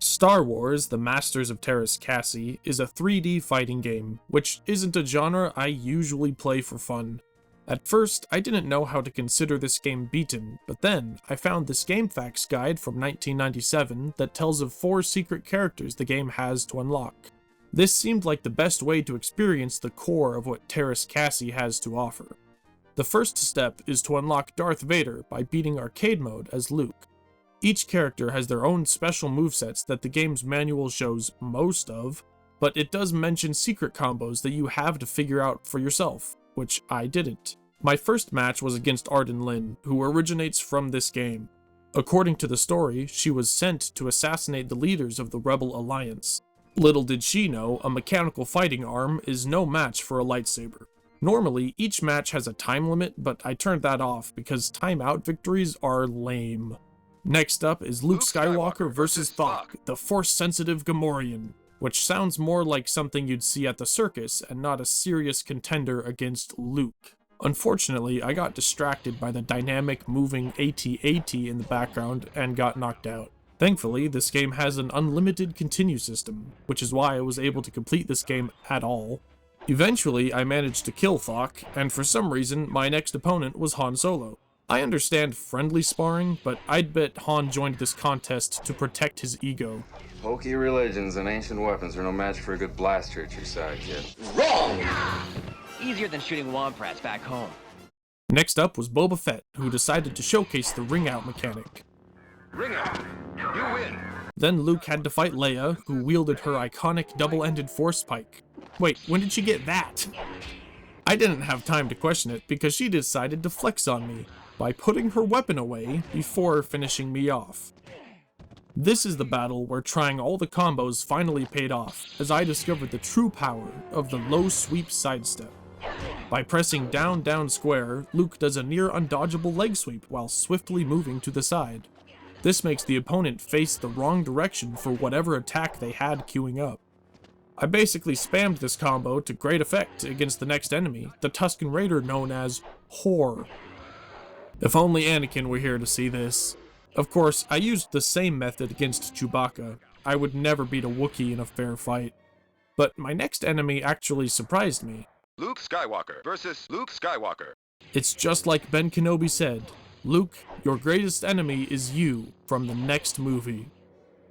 Star Wars: The Masters of Teräs Käsi is a 3D fighting game, which isn't a genre I usually play for fun. At first, I didn't know how to consider this game beaten, but then I found this GameFAQs guide from 1997 that tells of 4 secret characters the game has to unlock. This seemed like the best way to experience the core of what Teräs Käsi has to offer. The first step is to unlock Darth Vader by beating arcade mode as Luke. Each character has their own special movesets that the game's manual shows most of, but it does mention secret combos that you have to figure out for yourself, which I didn't. My first match was against Arden Lin, who originates from this game. According to the story, she was sent to assassinate the leaders of the Rebel Alliance. Little did she know, a mechanical fighting arm is no match for a lightsaber. Normally, each match has a time limit, but I turned that off because timeout victories are lame. Next up is Luke Skywalker vs. Thok, the Force-sensitive Gamorrean, which sounds more like something you'd see at the circus and not a serious contender against Luke. Unfortunately, I got distracted by the dynamic moving AT-AT in the background and got knocked out. Thankfully, this game has an unlimited continue system, which is why I was able to complete this game at all. Eventually, I managed to kill Thok, and for some reason, my next opponent was Han Solo. I understand friendly sparring, but I'd bet Han joined this contest to protect his ego. Hokey religions and ancient weapons are no match for a good blaster at your side, kid. Wrong! Easier than shooting womp-rats back home. Next up was Boba Fett, who decided to showcase the ring-out mechanic. Ring out. You win. Then Luke had to fight Leia, who wielded her iconic double-ended force pike. Wait, when did she get that? I didn't have time to question it because she decided to flex on me by putting her weapon away before finishing me off. This is the battle where trying all the combos finally paid off, as I discovered the true power of the low sweep sidestep. By pressing down down square, Luke does a near undodgeable leg sweep while swiftly moving to the side. This makes the opponent face the wrong direction for whatever attack they had queuing up. I basically spammed this combo to great effect against the next enemy, the Tusken Raider known as Whore. If only Anakin were here to see this. Of course, I used the same method against Chewbacca. I would never beat a Wookiee in a fair fight. But my next enemy actually surprised me. Luke Skywalker versus Luke Skywalker. It's just like Ben Kenobi said, Luke, your greatest enemy is you from the next movie.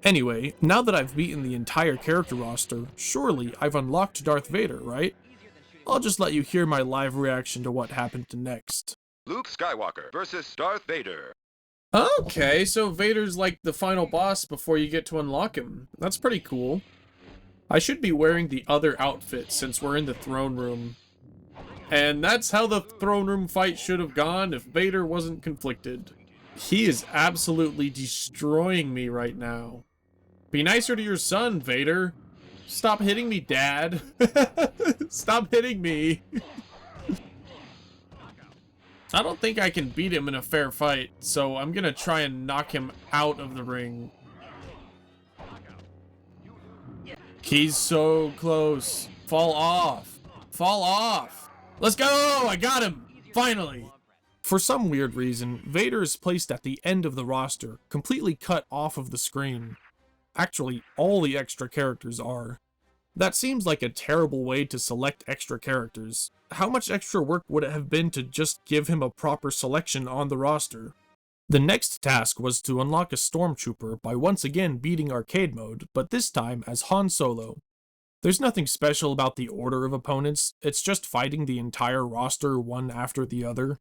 Anyway, now that I've beaten the entire character roster, surely I've unlocked Darth Vader, right? I'll just let you hear my live reaction to what happened next. Luke Skywalker versus Darth Vader. Okay, so Vader's like the final boss before you get to unlock him. That's pretty cool. I should be wearing the other outfit since we're in the throne room. And that's how the throne room fight should have gone if Vader wasn't conflicted. He is absolutely destroying me right now. Be nicer to your son, Vader. Stop hitting me, Dad. Stop hitting me. I don't think I can beat him in a fair fight, so I'm gonna try and knock him out of the ring. He's so close. Fall off. Fall off. Let's go! I got him! Finally! For some weird reason, Vader is placed at the end of the roster, completely cut off of the screen. Actually, all the extra characters are. That seems like a terrible way to select extra characters. How much extra work would it have been to just give him a proper selection on the roster? The next task was to unlock a Stormtrooper by once again beating arcade mode, but this time as Han Solo. There's nothing special about the order of opponents, it's just fighting the entire roster one after the other.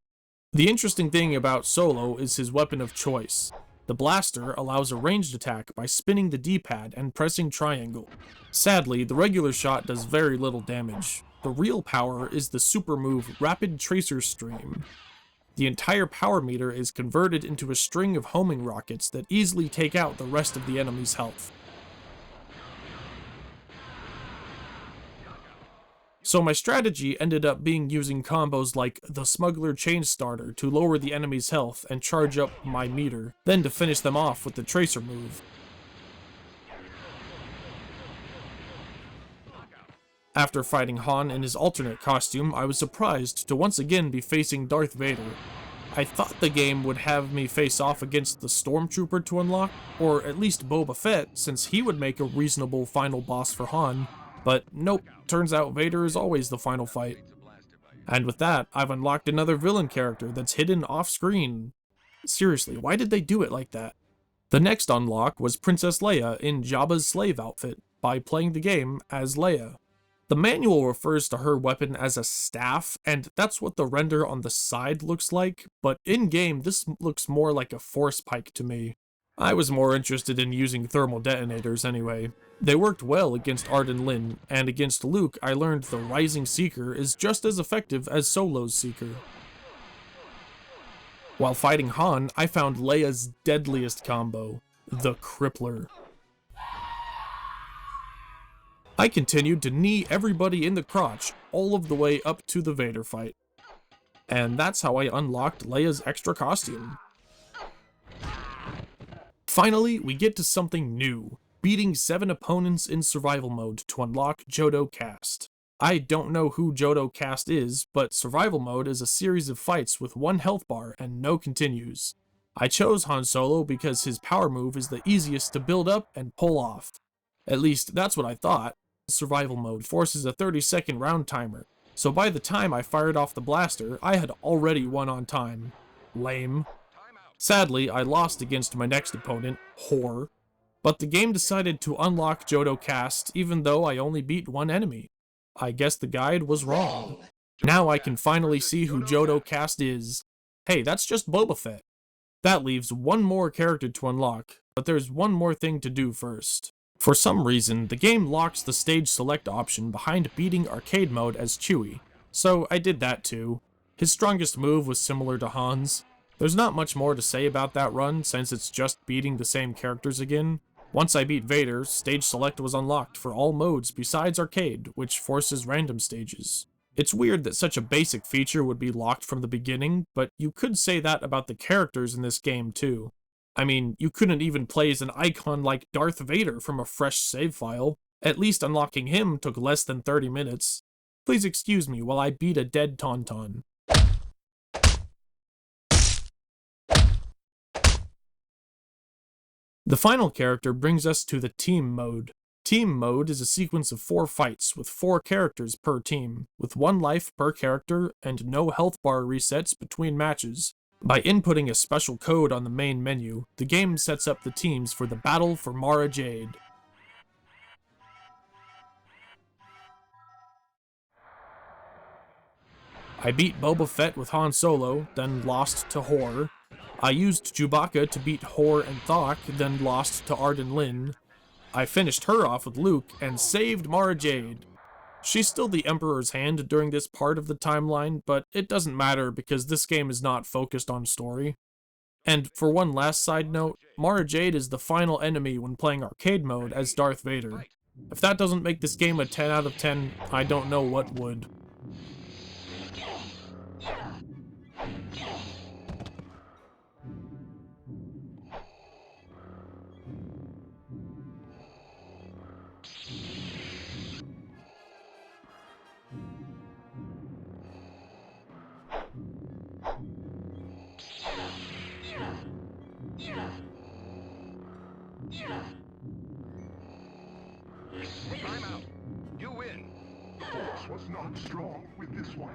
The interesting thing about Solo is his weapon of choice. The blaster allows a ranged attack by spinning the D-pad and pressing triangle. Sadly, the regular shot does very little damage. The real power is the super move Rapid Tracer Stream. The entire power meter is converted into a string of homing rockets that easily take out the rest of the enemy's health. So my strategy ended up being using combos like the Smuggler Chain Starter to lower the enemy's health and charge up my meter, then to finish them off with the Tracer move. After fighting Han in his alternate costume, I was surprised to once again be facing Darth Vader. I thought the game would have me face off against the Stormtrooper to unlock, or at least Boba Fett, since he would make a reasonable final boss for Han, but nope, turns out Vader is always the final fight. And with that, I've unlocked another villain character that's hidden off-screen. Seriously, why did they do it like that? The next unlock was Princess Leia in Jabba's slave outfit, by playing the game as Leia. The manual refers to her weapon as a staff, and that's what the render on the side looks like, but in-game this looks more like a force pike to me. I was more interested in using thermal detonators anyway. They worked well against Arden Lin, and against Luke I learned the Rising Seeker is just as effective as Solo's Seeker. While fighting Han, I found Leia's deadliest combo, the Crippler. I continued to knee everybody in the crotch all of the way up to the Vader fight. And that's how I unlocked Leia's extra costume. Finally, we get to something new, beating 7 opponents in survival mode to unlock Jodo Kast. I don't know who Jodo Kast is, but survival mode is a series of fights with 1 health bar and no continues. I chose Han Solo because his power move is the easiest to build up and pull off. At least, that's what I thought. Survival mode forces a 30-second round timer, so by the time I fired off the blaster, I had already won on time. Lame. Sadly, I lost against my next opponent, Whore, but the game decided to unlock Jodo Kast even though I only beat 1 enemy. I guess the guide was wrong. Now I can finally see who Jodo Kast is. Hey, that's just Boba Fett. That leaves 1 more character to unlock, but there's 1 more thing to do first. For some reason, the game locks the stage select option behind beating arcade mode as Chewie, so I did that too. His strongest move was similar to Han's. There's not much more to say about that run since it's just beating the same characters again. Once I beat Vader, stage select was unlocked for all modes besides arcade, which forces random stages. It's weird that such a basic feature would be locked from the beginning, but you could say that about the characters in this game too. I mean, you couldn't even play as an icon like Darth Vader from a fresh save file. At least unlocking him took less than 30 minutes. Please excuse me while I beat a dead Tauntaun. The final character brings us to the team mode. Team mode is a sequence of 4 fights with 4 characters per team, with 1 life per character and no health bar resets between matches. By inputting a special code on the main menu, the game sets up the teams for the battle for Mara Jade. I beat Boba Fett with Han Solo, then lost to Whore. I used Chewbacca to beat Whore and Thok, then lost to Arden Lin. I finished her off with Luke and saved Mara Jade. She's still the Emperor's hand during this part of the timeline, but it doesn't matter because this game is not focused on story. And for one last side note, Mara Jade is the final enemy when playing arcade mode as Darth Vader. If that doesn't make this game a 10 out of 10, I don't know what would. Time out. You win. The force was not strong with this one.